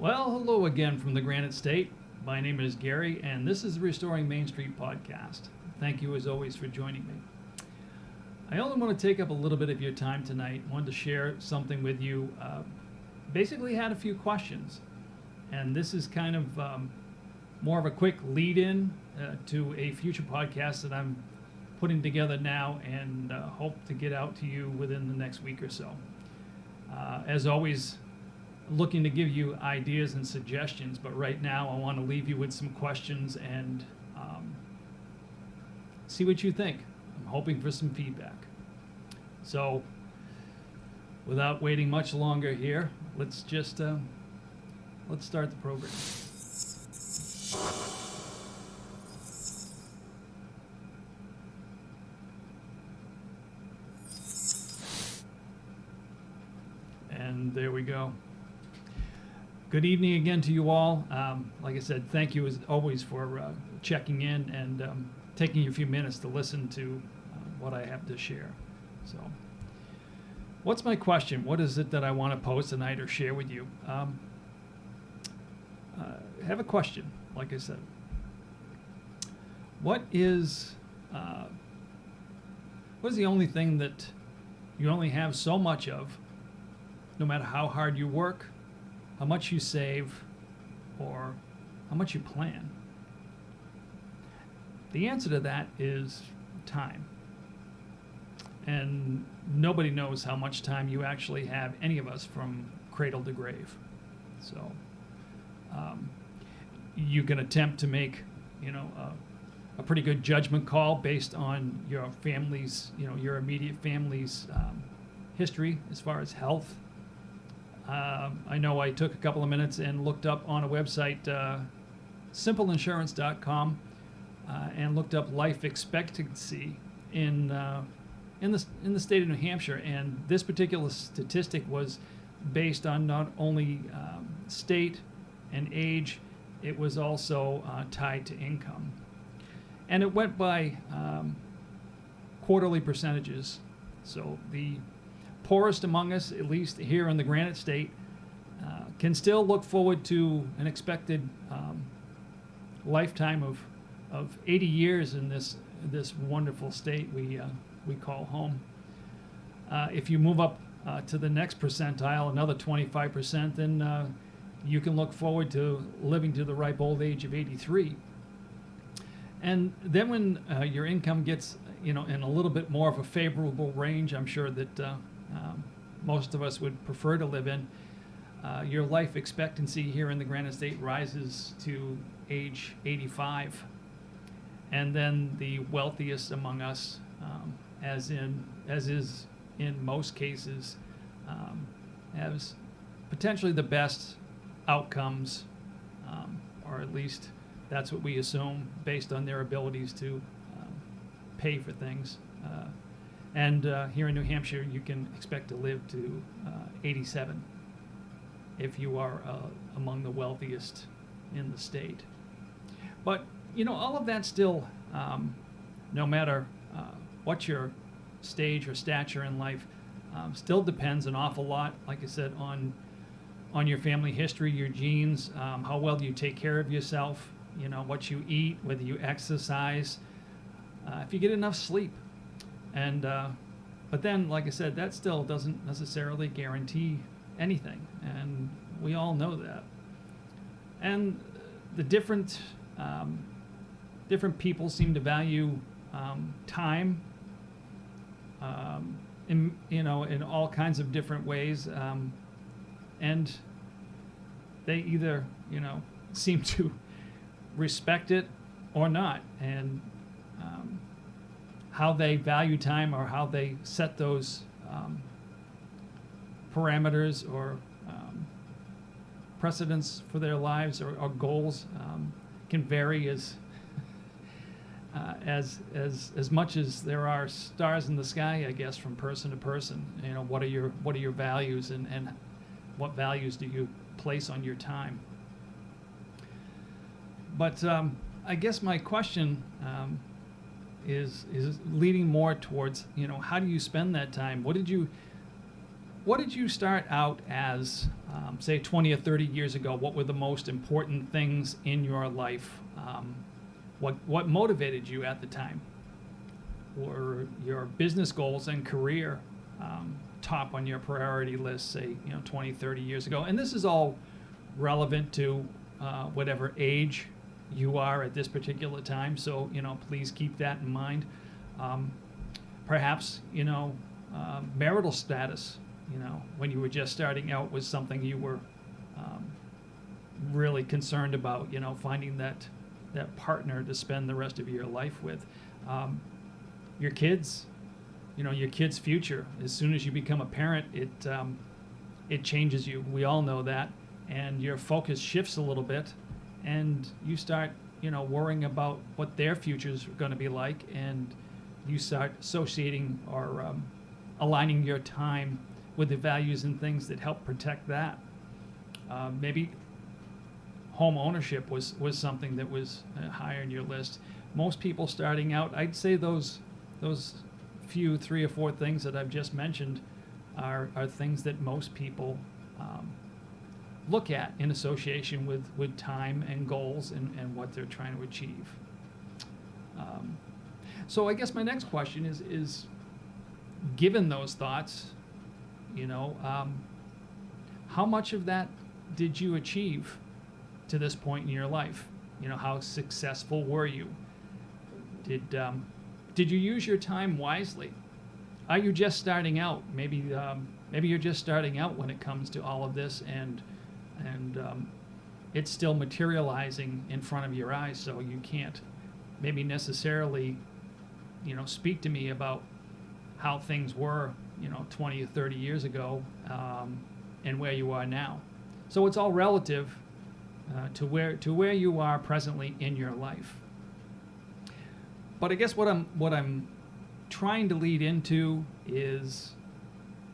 Well, hello again from the Granite State. My name is Gary, and this is the Restoring Main Street podcast. Thank you, as always, for joining me. I only want to take up a little bit of your time tonight. Wanted to share something with you. Basically, had a few questions, and this is kind of more of a quick lead-in to a future podcast that I'm putting together now, and hope to get out to you within the next week or so. As always, looking to give you ideas and suggestions, but right now I want to leave you with some questions and see what you think. I'm hoping for some feedback. So, without waiting much longer here, let's start the program. And there we go. Good evening again to you all. Like I said, thank you as always for checking in and taking a few minutes to listen to what I have to share. So, what's my question? What is it that I want to post tonight or share with you? I have a question, like I said. What is the only thing that you only have so much of, no matter how hard you work, how much you save, or how much you plan? The answer to that is time. And nobody knows how much time you actually have, any of us, from cradle to grave. So you can attempt to make, a pretty good judgment call based on your family's, your immediate family's history as far as health. I know I took a couple of minutes and looked up on a website, simpleinsurance.com, and looked up life expectancy in the state of New Hampshire. And this particular statistic was based on not only state and age, it was also tied to income. And it went by quarterly percentages. So the poorest among us, at least here in the Granite State, can still look forward to an expected lifetime of 80 years in this wonderful state we call home. If you move up to the next percentile, another 25%, then you can look forward to living to the ripe old age of 83. And then when your income gets in a little bit more of a favorable range, I'm sure that most of us would prefer to live in, your life expectancy here in the Granite State rises to age 85. And then the wealthiest among us, as is in most cases, has potentially the best outcomes, or at least that's what we assume based on their abilities to pay for things. And here in New Hampshire, you can expect to live to 87 if you are among the wealthiest in the state. But, all of that still, no matter what your stage or stature in life, still depends an awful lot, like I said, on your family history, your genes, how well you take care of yourself, what you eat, whether you exercise, if you get enough sleep. And but then, like I said, that still doesn't necessarily guarantee anything, and we all know that. And the different people seem to value time, in all kinds of different ways, and they either seem to respect it or not, and how they value time or how they set those parameters or precedents for their lives or goals can vary as much as there are stars in the sky, I guess, from person to person. What are your values, and what values do you place on your time? But I guess my question is leading more towards, how do you spend that time? what did you start out as, say 20 or 30 years ago? What were the most important things in your life? What motivated you at the time? Were your business goals and career top on your priority list, say 20, 30 years ago? And this is all relevant to whatever age you are at this particular time, so please keep that in mind. Perhaps marital status, when you were just starting out, was something you were really concerned about, finding that partner to spend the rest of your life with. Your kids, your kids' future. As soon as you become a parent, it changes you. We all know that, and your focus shifts a little bit, and you start worrying about what their futures are going to be like, and you start associating or aligning your time with the values and things that help protect that. Maybe home ownership was something that was higher on your list. Most people starting out, I'd say those few 3 or 4 things that I've just mentioned are things that most people look at in association with time and goals and what they're trying to achieve. So I guess my next question is given those thoughts, how much of that did you achieve to this point in your life? How successful were you? Did you use your time wisely? Are you just starting out? Maybe you're just starting out when it comes to all of this, and it's still materializing in front of your eyes, so you can't maybe necessarily speak to me about how things were 20 or 30 years ago, and where you are now. So it's all relative to where you are presently in your life. But I guess what I'm trying to lead into is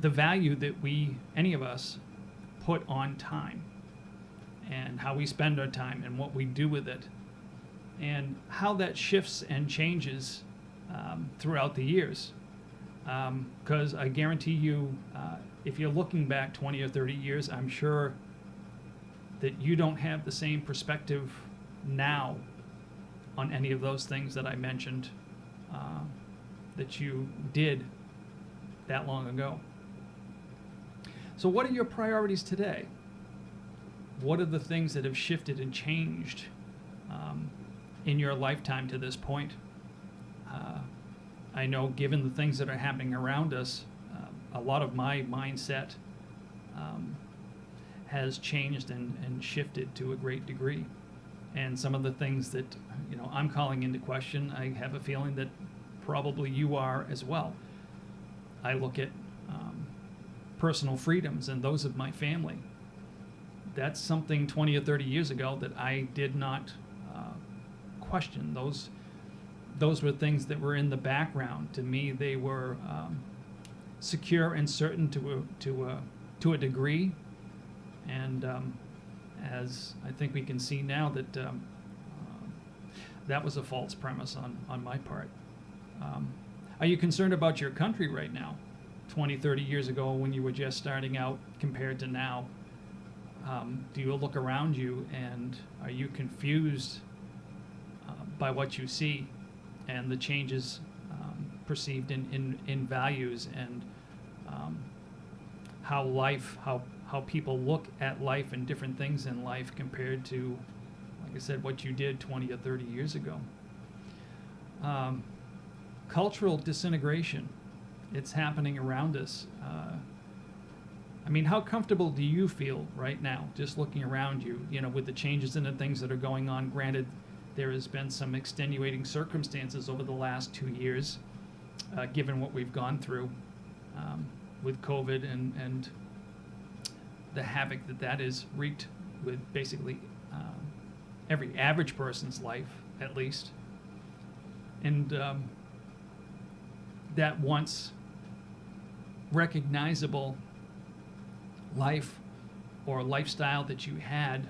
the value that any of us put on time, and how we spend our time and what we do with it, and how that shifts and changes throughout the years. Because I guarantee you, if you're looking back 20 or 30 years, I'm sure that you don't have the same perspective now on any of those things that I mentioned that you did that long ago. So what are your priorities today? What are the things that have shifted and changed in your lifetime to this point? I know, given the things that are happening around us, a lot of my mindset has changed and shifted to a great degree. And some of the things that I'm calling into question, I have a feeling that probably you are as well. I look at personal freedoms and those of my family. That's something 20 or 30 years ago that I did not question. Those were things that were in the background. To me, they were secure and certain to a degree. And as I think we can see now, that was a false premise on my part. Are you concerned about your country right now, 20, 30 years ago when you were just starting out compared to now? Do you look around you and are you confused by what you see and the changes perceived in values and how people look at life and different things in life compared to, like I said, what you did 20 or 30 years ago? Cultural disintegration, it's happening around us. How comfortable do you feel right now, just looking around you, with the changes and the things that are going on? Granted, there has been some extenuating circumstances over the last 2 years, given what we've gone through with COVID and the havoc that has wreaked with basically every average person's life, at least. And that once recognizable life or lifestyle that you had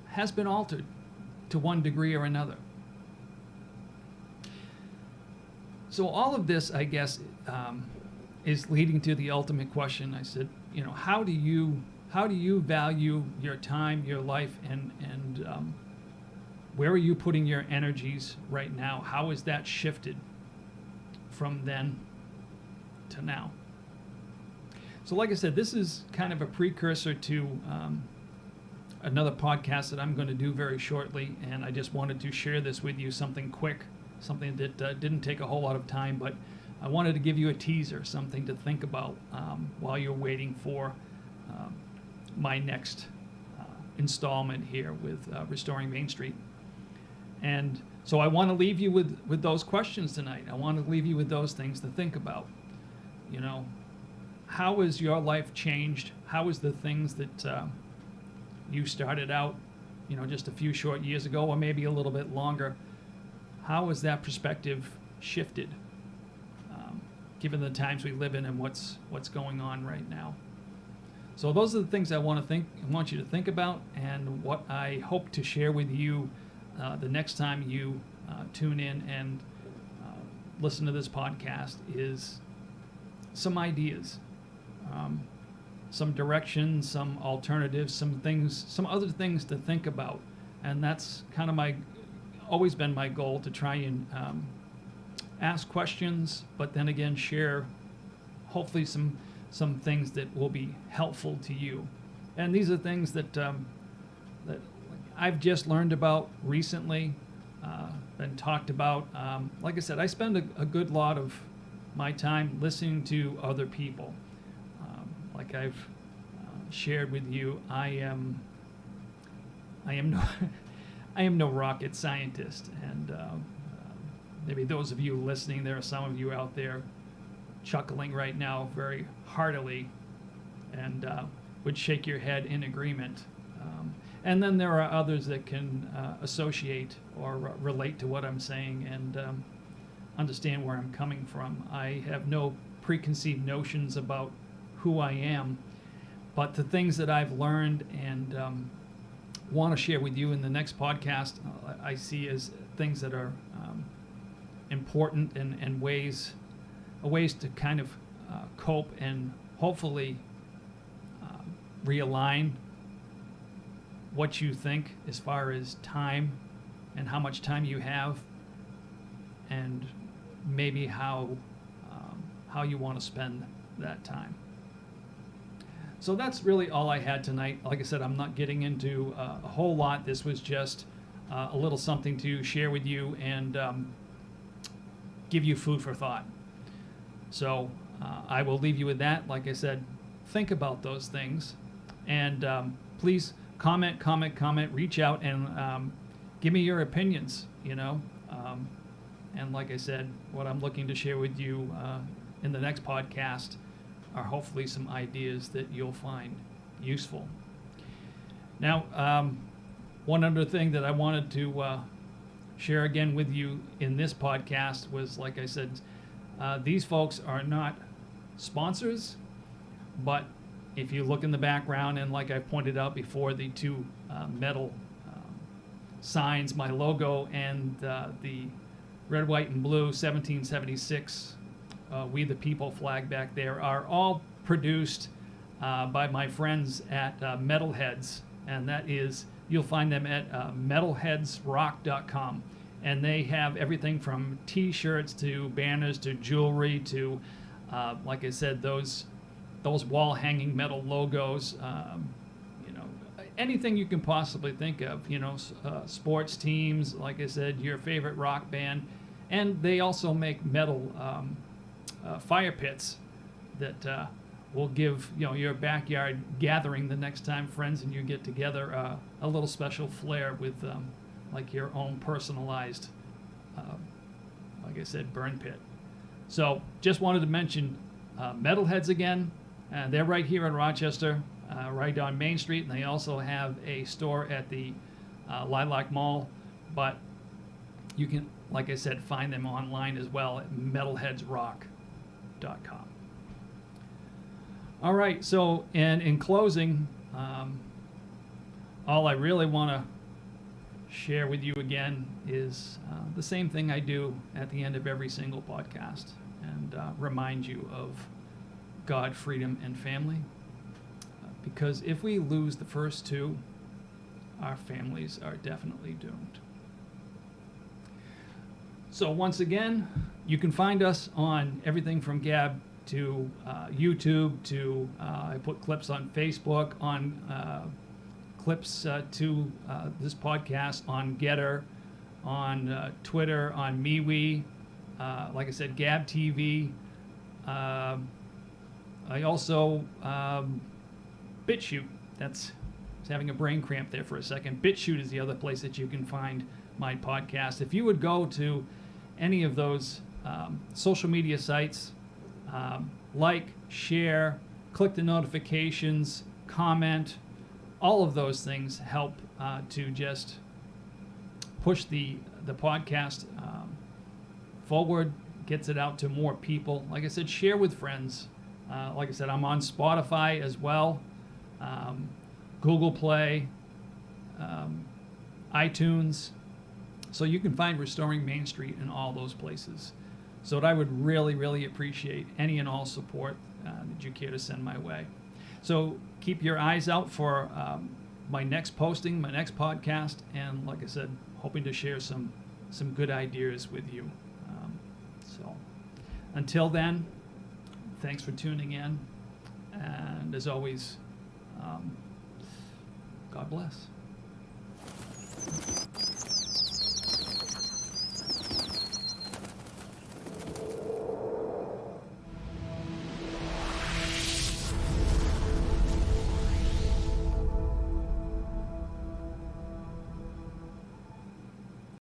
has been altered to one degree or another. So all of this, I guess, is leading to the ultimate question. I said, how do you value your time, your life, and where are you putting your energies right now? How has that shifted from then to now? So like I said, this is kind of a precursor to another podcast that I'm going to do very shortly, and I just wanted to share this with you, something quick, something that didn't take a whole lot of time, but I wanted to give you a teaser, something to think about while you're waiting for my next installment here with Restoring Main Street. And so I want to leave you with those questions tonight. I want to leave you with those things to think about. How has your life changed? How is the things that you started out, just a few short years ago, or maybe a little bit longer? How has that perspective shifted, given the times we live in and what's going on right now? So those are the things I want you to think about, and what I hope to share with you the next time you tune in and listen to this podcast is some ideas, some direction, some alternatives, some other things to think about. And that's kind of always been my goal, to try and ask questions, but then again share hopefully some things that will be helpful to you. And these are things that I've just learned about recently, been talked about. Like I said, I spend a good lot of my time listening to other people. Like I've shared with you, I am no I am no rocket scientist, and maybe those of you listening, there are some of you out there chuckling right now very heartily, and would shake your head in agreement. And then there are others that can associate or relate to what I'm saying and understand where I'm coming from. I have no preconceived notions about who I am, but the things that I've learned and want to share with you in the next podcast, I see as things that are important and ways to kind of cope and hopefully realign what you think as far as time and how much time you have, and maybe how you want to spend that time. So that's really all I had tonight. Like I said, I'm not getting into a whole lot. This was just a little something to share with you and give you food for thought. So I will leave you with that. Like I said, think about those things, and please comment, reach out and give me your opinions, and like I said, what I'm looking to share with you in the next podcast are hopefully some ideas that you'll find useful. Now, one other thing that I wanted to share again with you in this podcast was, like I said, these folks are not sponsors, but if you look in the background, and like I pointed out before, the two metal signs, my logo and the red, white, and blue 1776 We the People flag back there, are all produced by my friends at Metalheads, and that is, you'll find them at metalheadsrock.com. And they have everything from t-shirts to banners to jewelry to, like I said, those wall hanging metal logos, anything you can possibly think of, sports teams, like I said, your favorite rock band. And they also make metal fire pits that will give, your backyard gathering the next time friends and you get together a little special flair with like your own personalized, like I said, burn pit. So just wanted to mention Metalheads again. They're right here in Rochester, right on Main Street, and they also have a store at the Lilac Mall. But you can, like I said, find them online as well at metalheadsrock.com. All right, so in closing, all I really want to share with you again is the same thing I do at the end of every single podcast, and remind you of God, freedom, and family. Because if we lose the first two, our families are definitely doomed. So once again, you can find us on everything from Gab to YouTube to I put clips on Facebook, on clips to this podcast on Getter, on Twitter, on MeWe, like I said, Gab TV. I also BitChute. I was having a brain cramp there for a second. BitChute is the other place that you can find my podcast. If you would go to any of those social media sites, like, share, click the notifications, comment, all of those things help to just push the podcast forward, gets it out to more people. Like I said, share with friends. Like I said, I'm on Spotify as well, Google Play, iTunes. So you can find Restoring Main Street in all those places. So I would really, really appreciate any and all support that you care to send my way. So keep your eyes out for my next posting, my next podcast, and like I said, hoping to share some good ideas with you. So until then, thanks for tuning in, and as always, God bless.